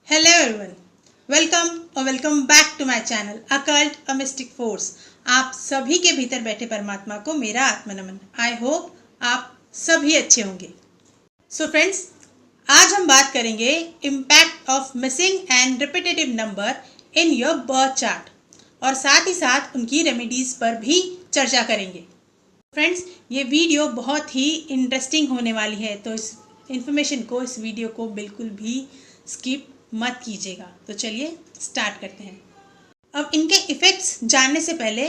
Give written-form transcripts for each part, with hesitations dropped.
Hello everyone, welcome back to my channel occult a mystic force. आप सभी के भीतर बैठे परमात्मा को मेरा आत्मनमन। आई होप आप सभी अच्छे होंगे। सो फ्रेंड्स, आज हम बात करेंगे impact of missing and repetitive number in your birth chart और साथ ही साथ उनकी रेमेडीज पर भी चर्चा करेंगे। फ्रेंड्स, ये वीडियो बहुत ही इंटरेस्टिंग होने वाली है, तो इस इन्फॉर्मेशन को, इस वीडियो को बिल्कुल भी स्किप मत कीजिएगा। तो चलिए स्टार्ट करते हैं। अब इनके इफ़ेक्ट्स जानने से पहले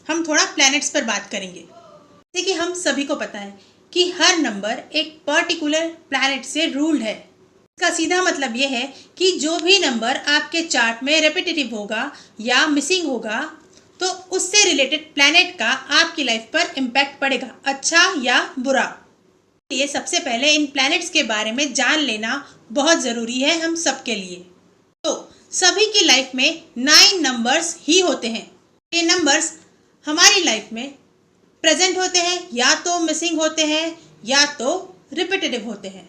हम थोड़ा प्लैनेट्स पर बात करेंगे। जैसे कि हम सभी को पता है कि हर नंबर एक पर्टिकुलर प्लैनेट से रूल्ड है। इसका सीधा मतलब ये है कि जो भी नंबर आपके चार्ट में रेपिटेटिव होगा या मिसिंग होगा, तो उससे रिलेटेड प्लैनेट का आपकी लाइफ पर इम्पैक्ट पड़ेगा, अच्छा या बुरा। ये सबसे पहले इन प्लैनेट्स के बारे में जान लेना बहुत ज़रूरी है हम सबके लिए। तो सभी की लाइफ में 9 नंबर्स ही होते हैं। ये नंबर्स हमारी लाइफ में प्रेजेंट होते हैं, या तो मिसिंग होते हैं या तो रिपीटेटिव होते हैं।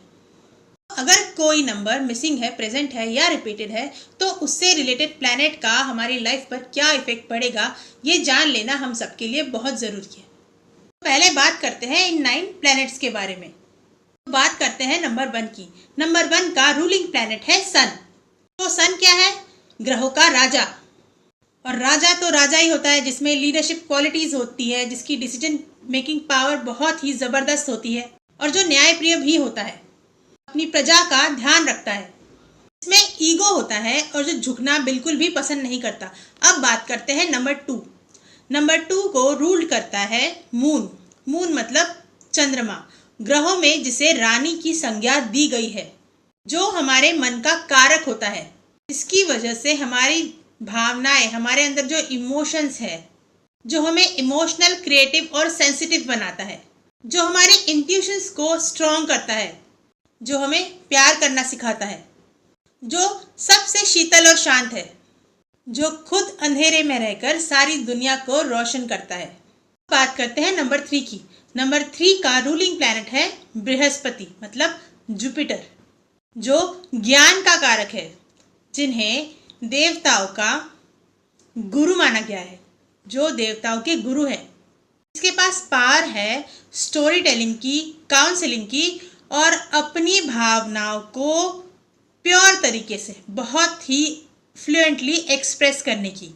अगर कोई नंबर मिसिंग है, प्रेजेंट है या रिपीटेड है, तो उससे रिलेटेड प्लैनेट का हमारी लाइफ पर क्या इफेक्ट पड़ेगा, ये जान लेना हम सबके लिए बहुत ज़रूरी है। पहले बात करते हैं इन 9 प्लैनेट्स के बारे में। बात करते हैं नंबर 1 की। नंबर 1 का रूलिंग प्लैनेट है सन। तो सन क्या है? ग्रहों का राजा। और राजा तो राजा ही होता है, जिसमें लीडरशिप क्वालिटीज होती है, जिसकी डिसीजन मेकिंग पावर बहुत ही ज़बरदस्त होती है और जो न्यायप्रिय भी होता है, अपनी प्रजा का ध्यान रखता है। इसमें ईगो होता है और जो झुकना बिल्कुल भी पसंद नहीं करता। अब बात करते हैं नंबर 2। नंबर 2 को रूल करता है मून। मून मतलब चंद्रमा, ग्रहों में जिसे रानी की संज्ञा दी गई है, जो हमारे मन का कारक होता है, इसकी वजह से हमारी भावनाएं, हमारे अंदर जो इमोशंस है, जो हमें इमोशनल, क्रिएटिव और सेंसिटिव बनाता है, जो हमारे इंट्यूशंस को स्ट्रॉन्ग करता है, जो हमें प्यार करना सिखाता है, जो सबसे शीतल और शांत है, जो खुद अंधेरे में रहकर सारी दुनिया को रोशन करता है। बात करते हैं नंबर 3 की। नंबर 3 का रूलिंग प्लैनेट है बृहस्पति, मतलब जुपिटर, जो ज्ञान का कारक है, जिन्हें देवताओं का गुरु माना गया है, जो देवताओं के गुरु है। इसके पास पावर है स्टोरी टेलिंग की, काउंसलिंग की और अपनी भावनाओं को प्योर तरीके से बहुत ही फ्लुएंटली एक्सप्रेस करने की,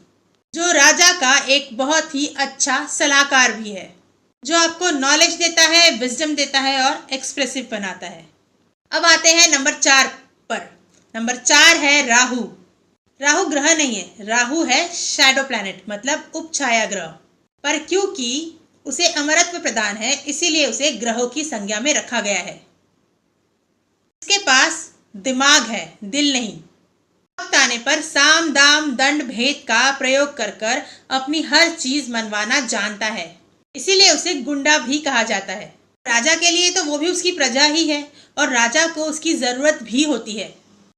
जो राजा का एक बहुत ही अच्छा सलाहकार भी है, जो आपको नॉलेज देता है, विजडम देता है और एक्सप्रेसिव बनाता है। अब आते हैं नंबर 4 पर। नंबर 4 है राहु। राहु ग्रह नहीं है, राहु है शैडो प्लैनेट, मतलब उपछाया ग्रह। पर क्योंकि उसे अमरत्व प्रदान है, इसीलिए उसे ग्रहों की संज्ञा में रखा गया है। इसके पास दिमाग है, दिल नहीं। वक्त आने पर साम दाम दंड भेद का प्रयोग कर कर अपनी हर चीज मनवाना जानता है, इसीलिए उसे गुंडा भी कहा जाता है। राजा के लिए तो वो भी उसकी प्रजा ही है और राजा को उसकी जरूरत भी होती है।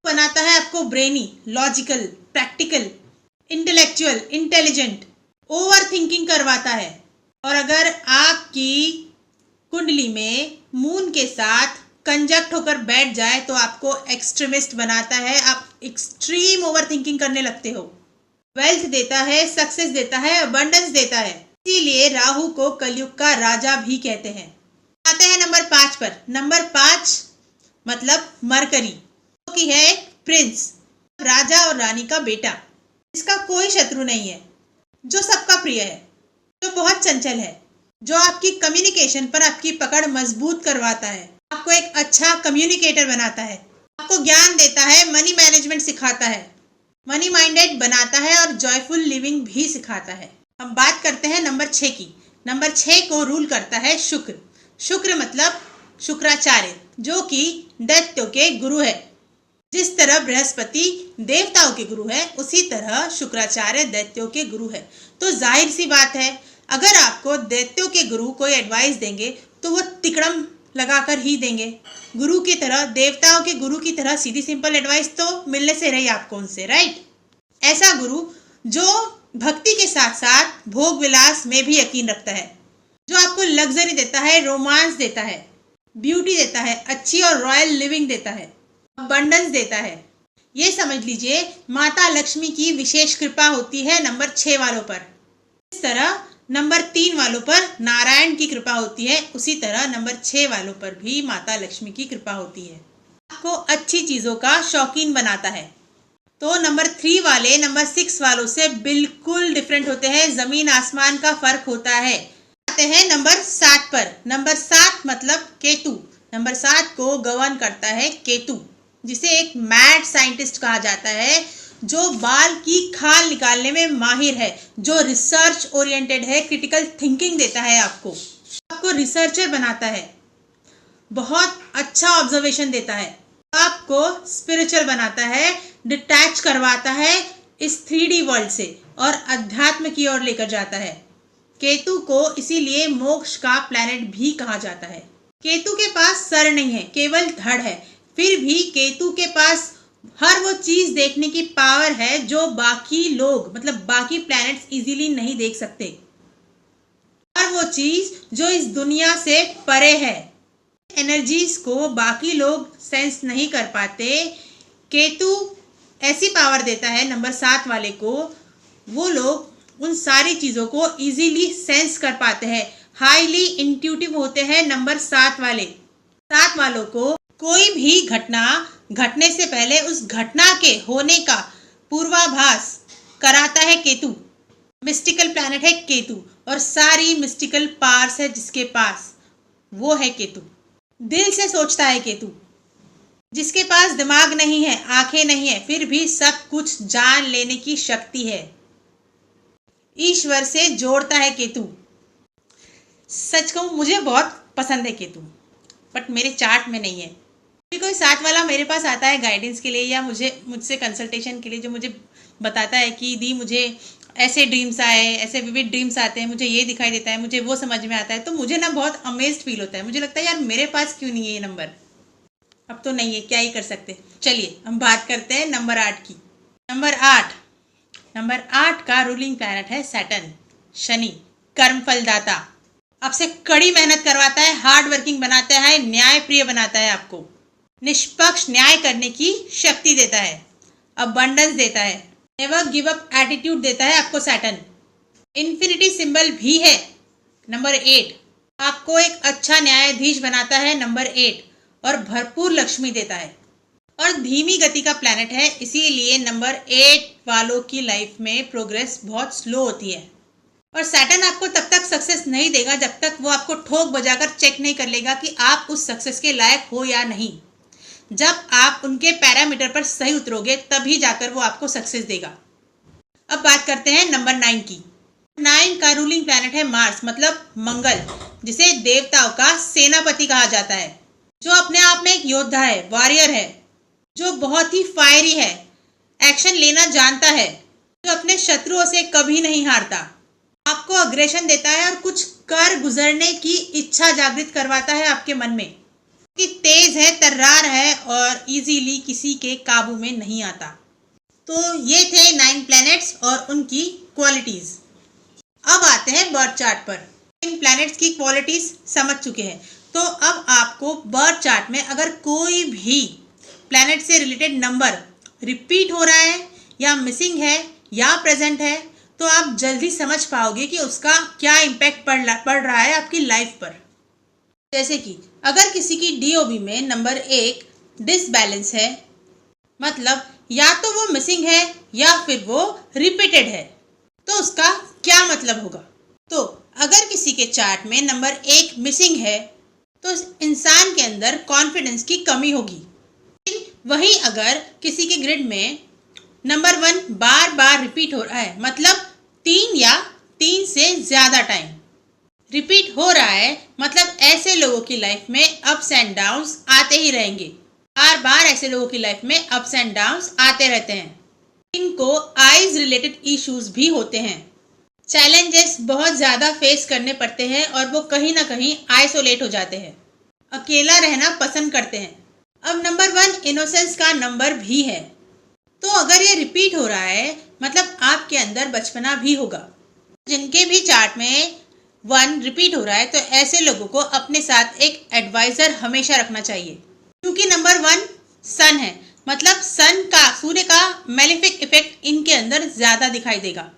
बनाता है आपको brainy, logical, practical, intellectual, intelligent, over thinking करवाता है। और अगर आपकी कुंडली में मून के साथ कंजक्ट होकर बैठ जाए तो आपको एक्सट्रीमिस्ट बनाता है, आप एक्सट्रीम ओवर थिंकिंग करने लगते हो। वेल्थ देता है, सक्सेस देता है, अबंडेंस देता है, इसीलिए राहु को कलयुग का राजा भी कहते हैं। आते हैं नंबर 5 पर। नंबर 5 मतलब मरकरी, जो कि है एक प्रिंस, राजा और रानी का बेटा, इसका कोई शत्रु नहीं है, जो सबका प्रिय है, जो बहुत चंचल है, जो आपकी कम्युनिकेशन पर आपकी पकड़ मजबूत करवाता है, आपको एक अच्छा कम्युनिकेटर बनाता है, आपको ज्ञान देता है, मनी मैनेजमेंट सिखाता है, मनी माइंडेड बनाता है और जॉयफुल लिविंग भी सिखाता है। हम बात करते हैं नंबर 6 की। नंबर 6 को रूल करता है शुक्र। शुक्र मतलब शुक्राचार्य, जो कि दैत्यों के गुरु है। जिस तरह बृहस्पति देवताओं के गुरु है, उसी तरह शुक्राचार्य दैत्यों के गुरु है। तो जाहिर सी बात है, अगर आपको दैत्यों के गुरु कोई एडवाइस देंगे तो वो तिकड़म लगाकर ही देंगे। गुरु की तरह, देवताओं के गुरु की तरह सीधी सिंपल एडवाइस तो मिलने से रही आपको उनसे, राइट? ऐसा गुरु जो भक्ति के साथ साथ भोग विलास में भी यकीन रखता है, जो आपको लग्जरी देता है, रोमांस देता है, ब्यूटी देता है, अच्छी और रॉयल लिविंग देता है, अबंडेंस देता है, ये समझ लीजिए माता लक्ष्मी की विशेष कृपा होती है नंबर 6 वालों पर। इस तरह नंबर 3 वालों पर नारायण की कृपा होती है, उसी तरह नंबर 6 वालों पर भी माता लक्ष्मी की कृपा होती है। आपको अच्छी चीजों का शौकीन बनाता है। तो नंबर 3 वाले नंबर 6 वालों से बिल्कुल डिफरेंट होते हैं, जमीन आसमान का फर्क होता है। आते हैं नंबर 7 पर। नंबर 7 मतलब केतु। नंबर 7 को गवर्न करता है केतु, जिसे एक मैड साइंटिस्ट कहा जाता है, जो बाल की खाल निकालने में माहिर है, जो रिसर्च ओरिएंटेड है, क्रिटिकल थिंकिंग देता है, आपको रिसर्चर बनाता है, बहुत अच्छा ऑब्जर्वेशन देता है, आपको स्पिरिचुअल बनाता है, डिटैच करवाता है इस 3D वर्ल्ड से और अध्यात्म की ओर लेकर जाता है। केतु को इसीलिए मोक्ष का प्लैनेट भी कहा जाता है। केतु के पास सर नहीं है, केवल धड़ है, फिर भी केतु के पास हर वो चीज देखने की पावर है जो बाकी लोग मतलब बाकी प्लैनेट्स इजीली नहीं देख सकते। हर वो चीज जो इस दुनिया से परे है, एनर्जीज को बाकी लोग सेंस नहीं कर पाते, केतु ऐसी पावर देता है नंबर 7 वाले को, वो लोग उन सारी चीजों को इजीली सेंस कर पाते हैं, हाईली इंट्यूटिव होते हैं नंबर 7 वाले। 7 वालों को कोई भी घटना घटने से पहले उस घटना के होने का पूर्वाभास कराता है केतु। मिस्टिकल प्लैनेट है केतु और सारी मिस्टिकल पावर्स है जिसके पास, वो है केतु। दिल से सोचता है केतु, जिसके पास दिमाग नहीं है, आंखें नहीं है, फिर भी सब कुछ जान लेने की शक्ति है। ईश्वर से जोड़ता है केतु। सच कहूं मुझे बहुत पसंद है केतु, बट मेरे चार्ट में नहीं है। कोई 7 वाला मेरे पास आता है गाइडेंस के लिए या मुझसे कंसल्टेशन के लिए, जो मुझे बताता है कि दी मुझे ऐसे ड्रीम्स आए, ऐसे विविड ड्रीम्स आते हैं, मुझे ये दिखाई देता है, मुझे वो समझ में आता है, तो मुझे ना बहुत अमेज्ड फील होता है। मुझे लगता है यार मेरे पास क्यों नहीं है ये नंबर। अब तो नहीं है, क्या ही कर सकते। चलिए हम बात करते हैं नंबर 8 की। नंबर 8 का रूलिंग प्लैनेट है सैटर्न, शनि, कर्मफलदाता। आपसे कड़ी मेहनत करवाता है, हार्ड वर्किंग बनाता है, न्याय प्रिय बनाता है, आपको निष्पक्ष न्याय करने की शक्ति देता है, अबंडेंस देता है, नेवर गिव अप एटीट्यूड देता है आपको सैटर्न। इन्फिनिटी सिंबल भी है नंबर 8, आपको एक अच्छा न्यायाधीश बनाता है नंबर 8 और भरपूर लक्ष्मी देता है। और धीमी गति का प्लैनेट है, इसीलिए नंबर 8 वालों की लाइफ में प्रोग्रेस बहुत स्लो होती है। और सैटर्न आपको तब तक सक्सेस नहीं देगा जब तक वो आपको ठोक बजाकर चेक नहीं कर लेगा कि आप उस सक्सेस के लायक हो या नहीं। जब आप उनके पैरामीटर पर सही उतरोगे तभी जाकर वो आपको सक्सेस देगा। अब बात करते हैं नंबर 9 की। 9 का रूलिंग प्लैनेट है मार्स, मतलब मंगल, जिसे देवताओं का सेनापति कहा जाता है, जो अपने आप में एक योद्धा है, वॉरियर है, जो बहुत ही फायरी है, एक्शन लेना जानता है, जो अपने शत्रुओं से कभी नहीं हारता, आपको अग्रेशन देता है और कुछ कर गुजरने की इच्छा जागृत करवाता है आपके मन में, कि तेज है, तर्रार है और इजीली किसी के काबू में नहीं आता। तो ये थे 9 प्लैनेट्स और उनकी क्वालिटीज। अब आते हैं बर्थ चार्ट पर। इन प्लैनेट्स की क्वालिटीज समझ चुके हैं, तो अब आपको बर्थ चार्ट में अगर कोई भी प्लैनेट से रिलेटेड नंबर रिपीट हो रहा है या मिसिंग है या प्रेजेंट है, तो आप जल्दी समझ पाओगे कि उसका क्या इम्पैक्ट पड़ रहा है आपकी लाइफ पर। जैसे कि अगर किसी की DOB में नंबर 1 डिसबैलेंस है, मतलब या तो वो मिसिंग है या फिर वो रिपीटेड है, तो उसका क्या मतलब होगा। तो अगर किसी के चार्ट में नंबर 1 मिसिंग है तो इंसान के अंदर कॉन्फिडेंस की कमी होगी। वहीं अगर किसी के ग्रिड में नंबर 1 बार बार रिपीट हो रहा है, मतलब 3 या 3 से ज्यादा टाइम रिपीट हो रहा है, मतलब ऐसे लोगों की लाइफ में अप्स एंड डाउन्स आते ही रहेंगे। बार बार ऐसे लोगों की लाइफ में अप्स एंड डाउन्स आते रहते हैं। इनको आईज रिलेटेड इश्यूज भी होते हैं, चैलेंजेस बहुत ज़्यादा फेस करने पड़ते हैं और वो कहीं ना कहीं आइसोलेट हो जाते हैं, अकेला रहना पसंद करते हैं। अब नंबर 1 इनोसेंस का नंबर भी है, तो अगर ये रिपीट हो रहा है मतलब आपके अंदर बचपना भी होगा। जिनके भी चार्ट में 1 रिपीट हो रहा है तो ऐसे लोगों को अपने साथ एक एडवाइजर हमेशा रखना चाहिए, क्योंकि नंबर 1 सन है, मतलब सूर्य का मेलेफिक इफेक्ट इनके अंदर ज्यादा दिखाई देगा।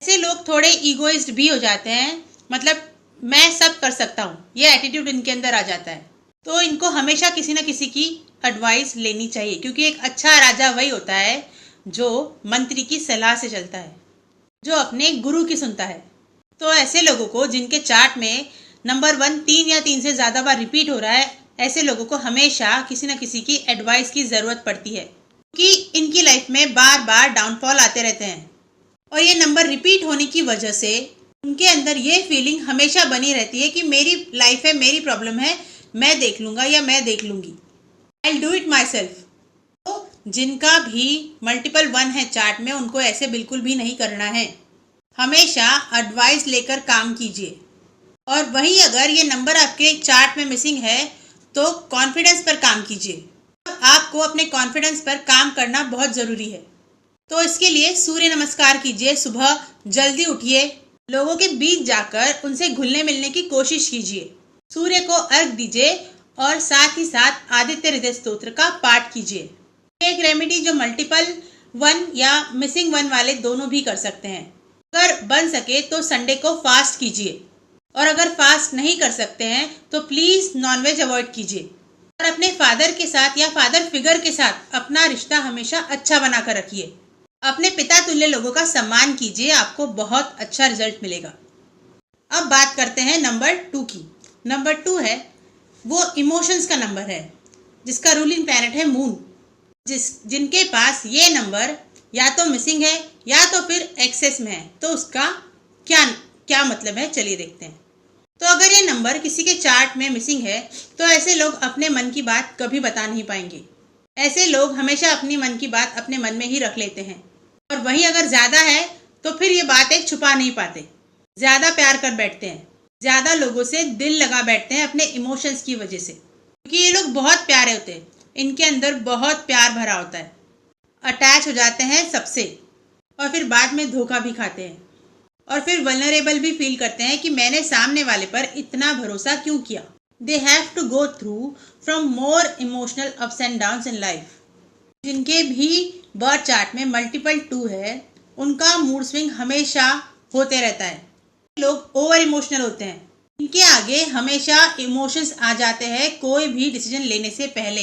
ऐसे लोग थोड़े ईगोइस्ट भी हो जाते हैं, मतलब मैं सब कर सकता हूँ, ये एटीट्यूड इनके अंदर आ जाता है। तो इनको हमेशा किसी न किसी की एडवाइस लेनी चाहिए, क्योंकि एक अच्छा राजा वही होता है जो मंत्री की सलाह से चलता है, जो अपने गुरु की सुनता है। तो ऐसे लोगों को जिनके चार्ट में नंबर 1 3 या 3 से ज़्यादा बार रिपीट हो रहा है, ऐसे लोगों को हमेशा किसी न किसी की एडवाइस की ज़रूरत पड़ती है, क्योंकि इनकी लाइफ में बार बार डाउनफॉल आते रहते हैं। और ये नंबर रिपीट होने की वजह से उनके अंदर ये फीलिंग हमेशा बनी रहती है कि मेरी लाइफ है, मेरी प्रॉब्लम है, मैं देख लूँगा या मैं देख लूँगी, I do it my self. तो जिनका भी मल्टीपल 1 है चार्ट में, उनको ऐसे बिल्कुल भी नहीं करना है। हमेशा एडवाइस लेकर काम कीजिए। और वहीं अगर ये नंबर आपके चार्ट में मिसिंग है तो कॉन्फिडेंस पर काम कीजिए। आपको अपने कॉन्फिडेंस पर काम करना बहुत ज़रूरी है। तो इसके लिए सूर्य नमस्कार कीजिए, सुबह जल्दी उठिए, लोगों के बीच जाकर उनसे घुलने मिलने की कोशिश कीजिए, सूर्य को अर्घ दीजिए और साथ ही साथ आदित्य हृदय स्तोत्र का पाठ कीजिए। एक रेमेडी जो मल्टीपल 1 या मिसिंग 1 वाले दोनों भी कर सकते हैं। अगर बन सके तो संडे को फास्ट कीजिए, और अगर फास्ट नहीं कर सकते हैं तो प्लीज नॉनवेज अवॉइड कीजिए। और अपने फादर के साथ या फादर फिगर के साथ अपना रिश्ता हमेशा अच्छा बनाकर रखिए। अपने पिता तुल्य लोगों का सम्मान कीजिए, आपको बहुत अच्छा रिजल्ट मिलेगा। अब बात करते हैं नंबर 2 की। नंबर 2 है वो इमोशंस का नंबर है, जिसका रूलिंग प्लैनेट है मून। जिनके पास ये नंबर या तो मिसिंग है या तो फिर एक्सेस में है, तो उसका क्या मतलब है, चलिए देखते हैं। तो अगर ये नंबर किसी के चार्ट में मिसिंग है तो ऐसे लोग अपने मन की बात कभी बता नहीं पाएंगे। ऐसे लोग हमेशा अपनी मन की बात अपने मन में ही रख लेते हैं। और वहीं अगर ज़्यादा है तो फिर ये बातें छुपा नहीं पाते, ज़्यादा प्यार कर बैठते हैं, ज़्यादा लोगों से दिल लगा बैठते हैं अपने इमोशंस की वजह से, क्योंकि ये लोग बहुत प्यारे होते हैं, इनके अंदर बहुत प्यार भरा होता है, अटैच हो जाते हैं सबसे, और फिर बाद में धोखा भी खाते हैं, और फिर वल्नरेबल भी फील करते हैं कि मैंने सामने वाले पर इतना भरोसा क्यों किया। They have to go through from more emotional ups and downs in life. जिनके भी बर्थ चार्ट में मल्टीपल 2 है, उनका मूड स्विंग हमेशा होते रहता है। लोग ओवर इमोशनल होते हैं, इनके आगे हमेशा इमोशंस आ जाते हैं कोई भी डिसीजन लेने से पहले।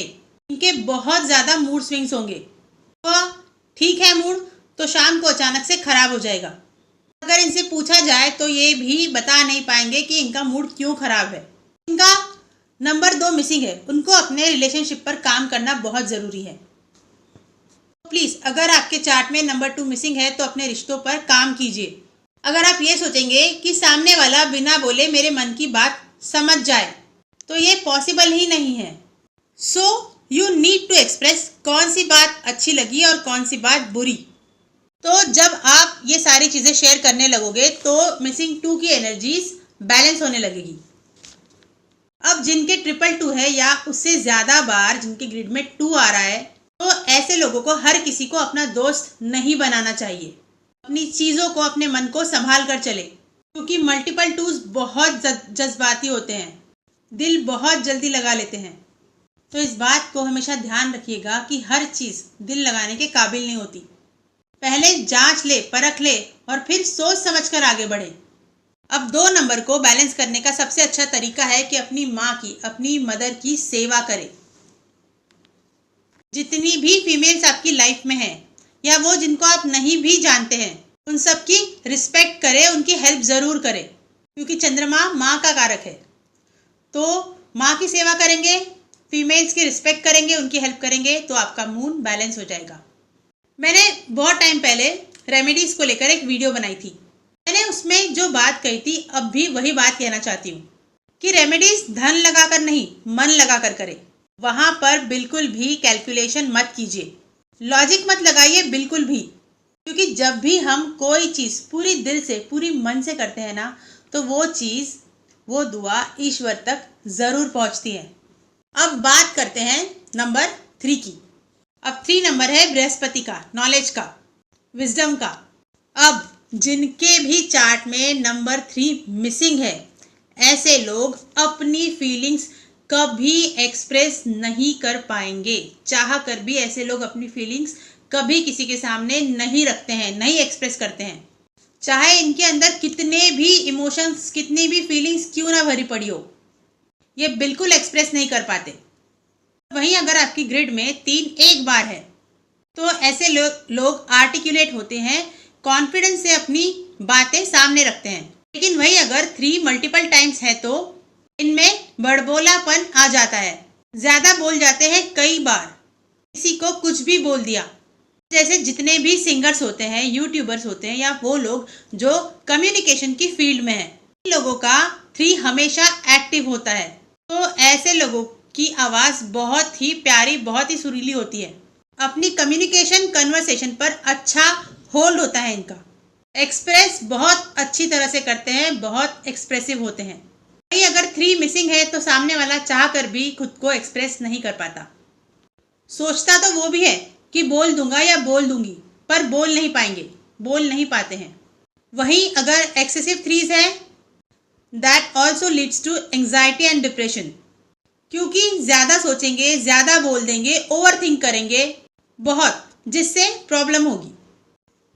इनके बहुत ज़्यादा मूड स्विंग्स होंगे। तो ठीक है मूड, तो शाम को अचानक से खराब हो जाएगा। अगर इनसे पूछा जाए तो ये भी बता नहीं पाएंगे कि इनका मूड क्यों खराब है। इनका नंबर 2 मिसिंग है, उनको अपने रिलेशनशिप पर काम करना बहुत ज़रूरी है। प्लीज़ अगर आपके चार्ट में नंबर 2 मिसिंग है तो अपने रिश्तों पर काम कीजिए। अगर आप ये सोचेंगे कि सामने वाला बिना बोले मेरे मन की बात समझ जाए, तो ये पॉसिबल ही नहीं है। So you need to express कौन सी बात अच्छी लगी और कौन सी बात बुरी। तो जब आप ये सारी चीज़ें शेयर करने लगोगे तो मिसिंग 2 की एनर्जीज बैलेंस होने लगेगी। अब जिनके 222 है या उससे ज़्यादा बार जिनके ग्रिड में 2 आ रहा है, तो ऐसे लोगों को हर किसी को अपना दोस्त नहीं बनाना चाहिए। अपनी चीज़ों को, अपने मन को संभाल कर चले, क्योंकि मल्टीपल 2s बहुत जज्बाती होते हैं, दिल बहुत जल्दी लगा लेते हैं। तो इस बात को हमेशा ध्यान रखिएगा कि हर चीज़ दिल लगाने के काबिल नहीं होती। पहले जांच ले, परख ले और फिर सोच समझकर आगे बढ़े। अब 2 नंबर को बैलेंस करने का सबसे अच्छा तरीका है कि अपनी माँ की, अपनी मदर की सेवा करें। जितनी भी फीमेल्स आपकी लाइफ में हैं या वो जिनको आप नहीं भी जानते हैं, उन सब की रिस्पेक्ट करें, उनकी हेल्प ज़रूर करें, क्योंकि चंद्रमा माँ का कारक है। तो माँ की सेवा करेंगे, फीमेल्स की रिस्पेक्ट करेंगे, उनकी हेल्प करेंगे, तो आपका मून बैलेंस हो जाएगा। मैंने बहुत टाइम पहले रेमेडीज़ को लेकर एक वीडियो बनाई थी। मैंने उसमें जो बात कही थी अब भी वही बात कहना चाहती हूँ कि रेमेडीज़ धन लगाकर नहीं, मन लगाकर करें। वहाँ पर बिल्कुल भी कैलकुलेशन मत कीजिए, लॉजिक मत लगाइए बिल्कुल भी, क्योंकि जब भी हम कोई चीज़ पूरी दिल से, पूरी मन से करते हैं ना, तो वो चीज़, वो दुआ ईश्वर तक ज़रूर पहुँचती है। अब बात करते हैं नंबर 3 की। अब 3 नंबर है बृहस्पति का, नॉलेज का, विजडम का। अब जिनके भी चार्ट में नंबर 3 मिसिंग है, ऐसे लोग अपनी फीलिंग्स कभी एक्सप्रेस नहीं कर पाएंगे। चाह कर भी ऐसे लोग अपनी फीलिंग्स कभी किसी के सामने नहीं रखते हैं, नहीं एक्सप्रेस करते हैं। चाहे इनके अंदर कितने भी इमोशंस, कितनी भी फीलिंग्स क्यों ना भरी पड़ी हो, ये बिल्कुल एक्सप्रेस नहीं कर पाते। वहीं अगर आपकी ग्रिड में 3 एक बार है तो ऐसे लोग आर्टिकुलेट होते हैं, कॉन्फिडेंस से अपनी बातें सामने रखते हैं। लेकिन वही अगर 3 मल्टीपल टाइम्स है तो इनमें बड़बोलापन आ जाता है, ज्यादा बोल जाते हैं। कई बार किसी को कुछ भी बोल दिया। जैसे जितने भी सिंगर्स होते हैं, यूट्यूबर्स होते हैं, या वो लोग जो कम्युनिकेशन की फील्ड में है, इन लोगों का 3 हमेशा एक्टिव होता है। तो ऐसे लोगों की आवाज बहुत ही प्यारी, बहुत ही सुरीली होती है। अपनी कम्युनिकेशन, कन्वर्सेशन पर अच्छा होल्ड होता है इनका। एक्सप्रेस बहुत अच्छी तरह से करते हैं, बहुत एक्सप्रेसिव होते हैं। वहीं अगर 3 मिसिंग है तो सामने वाला चाह कर भी खुद को एक्सप्रेस नहीं कर पाता। सोचता तो वो भी है कि बोल दूंगा या बोल दूंगी, पर बोल नहीं पाएंगे, बोल नहीं पाते हैं। वहीं अगर एक्सेसिव 3s है, that also leads to anxiety and depression, क्योंकि ज्यादा सोचेंगे, ज्यादा बोल देंगे, ओवर थिंक करेंगे बहुत, जिससे प्रॉब्लम होगी।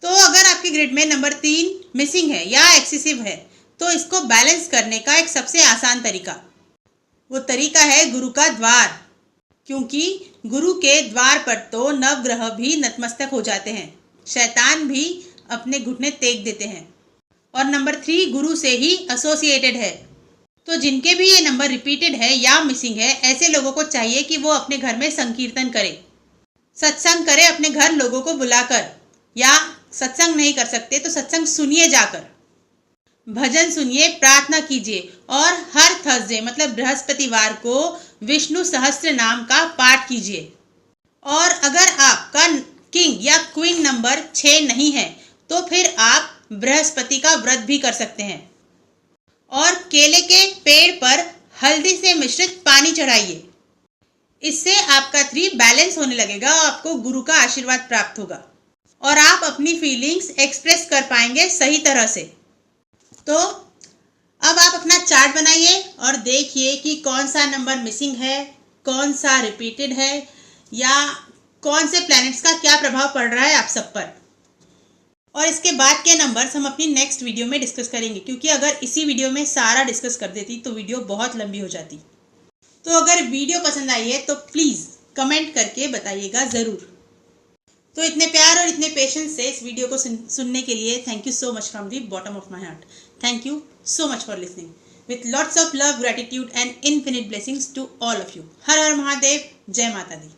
तो अगर आपकी ग्रिड में नंबर 3 मिसिंग है या एक्सेसिव है तो इसको बैलेंस करने का एक सबसे आसान तरीका, वो तरीका है गुरु का द्वार। क्योंकि गुरु के द्वार पर तो नवग्रह भी नतमस्तक हो जाते हैं, शैतान भी अपने घुटने टेक देते हैं। और नंबर 3 गुरु से ही एसोसिएटेड है। तो जिनके भी ये नंबर रिपीटेड है या मिसिंग है, ऐसे लोगों को चाहिए कि वो अपने घर में संकीर्तन करे, सत्संग करे, अपने घर लोगों को बुलाकर, या सत्संग नहीं कर सकते तो सत्संग सुनिए, जाकर भजन सुनिए, प्रार्थना कीजिए। और हर थर्सडे मतलब बृहस्पतिवार को विष्णु सहस्त्र नाम का पाठ कीजिए। और अगर आपका किंग या क्वीन नंबर 6 नहीं है तो फिर आप बृहस्पति का व्रत भी कर सकते हैं। और केले के पेड़ पर हल्दी से मिश्रित पानी चढ़ाइए। इससे आपका 3 बैलेंस होने लगेगा और आपको गुरु का आशीर्वाद प्राप्त होगा और आप अपनी फीलिंग्स एक्सप्रेस कर पाएंगे सही तरह से। तो अब आप अपना चार्ट बनाइए और देखिए कि कौन सा नंबर मिसिंग है, कौन सा रिपीटेड है, या कौन से प्लैनेट्स का क्या प्रभाव पड़ रहा है आप सब पर। और इसके बाद के नंबर्स हम अपनी नेक्स्ट वीडियो में डिस्कस करेंगे, क्योंकि अगर इसी वीडियो में सारा डिस्कस कर देती तो वीडियो बहुत लंबी हो जाती। तो अगर वीडियो पसंद आई है तो प्लीज़ कमेंट करके बताइएगा ज़रूर। तो इतने प्यार और इतने पेशेंस से इस वीडियो को सुनने के लिए thank you so much from the bottom of my heart. Thank you so much for listening. With lots of love, gratitude and infinite blessings to all of you. हर हर महादेव, जय माता दी।